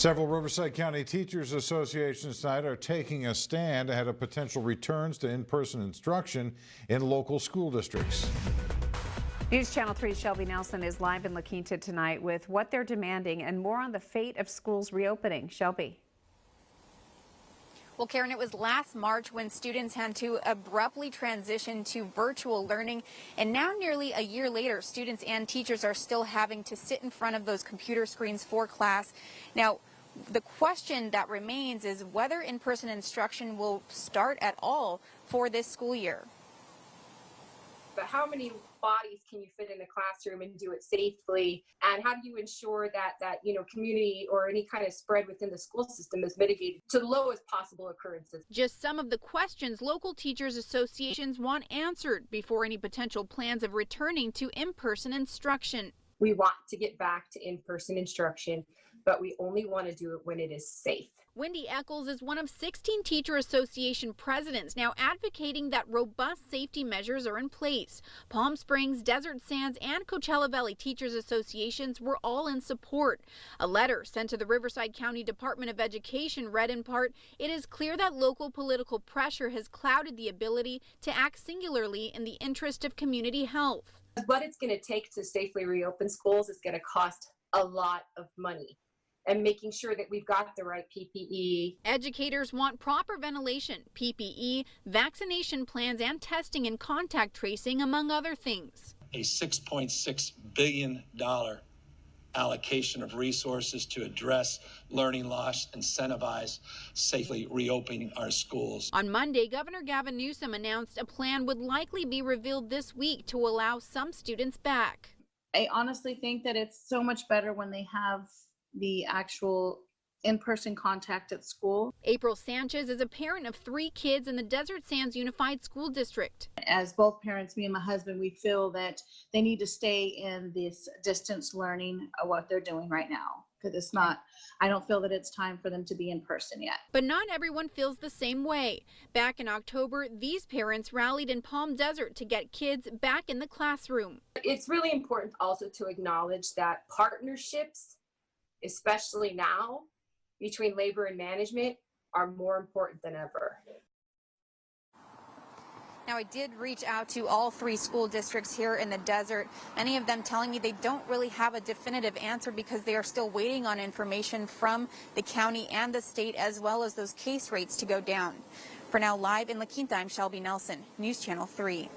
Several Riverside County Teachers Associations tonight are taking a stand ahead of potential returns to in-person instruction in local school districts. News Channel 3's Shelby Nelson is live in La Quinta tonight with what they're demanding and more on the fate of schools reopening. Shelby. Well, Karen, it was last March when students had to abruptly transition to virtual learning. And now nearly a year later, students and teachers are still having to sit in front of those computer screens for class. Now, the question that remains is whether in-person instruction will start at all for this school year. But how many bodies can you fit in a classroom and do it safely? And how do you ensure that community or any kind of spread within the school system is mitigated to the lowest possible occurrences? Just some of the questions local teachers associations want answered before any potential plans of returning to in-person instruction. We want to get back to in-person instruction, but we only want to do it when it is safe. Wendy Eccles is one of 16 teacher association presidents now advocating that robust safety measures are in place. Palm Springs, Desert Sands, and Coachella Valley teachers associations were all in support. A letter sent to the Riverside County Department of Education read in part, "It is clear that local political pressure has clouded the ability to act singularly in the interest of community health." What it's going to take to safely reopen schools is going to cost a lot of money. And making sure that we've got the right PPE. Educators want proper ventilation, PPE, vaccination plans, and testing and contact tracing, among other things. A $6.6 billion allocation of resources to address learning loss, incentivize safely reopening our schools. On Monday, Governor Gavin Newsom announced a plan would likely be revealed this week to allow some students back. I honestly think that it's so much better when they have the actual in-person contact at school. April Sanchez is a parent of 3 kids in the Desert Sands Unified School District. As both parents, me and my husband, we feel that they need to stay in this distance learning of what they're doing right now. Because it's not, I don't feel that it's time for them to be in person yet. But not everyone feels the same way. Back in October, these parents rallied in Palm Desert to get kids back in the classroom. It's really important also to acknowledge that partnerships, especially now, between labor and management are more important than ever. Now, I did reach out to all 3 school districts here in the desert, many of them telling me they don't really have a definitive answer because they are still waiting on information from the county and the state, as well as those case rates to go down. For now, live in La Quinta, I'm Shelby Nelson, News Channel 3.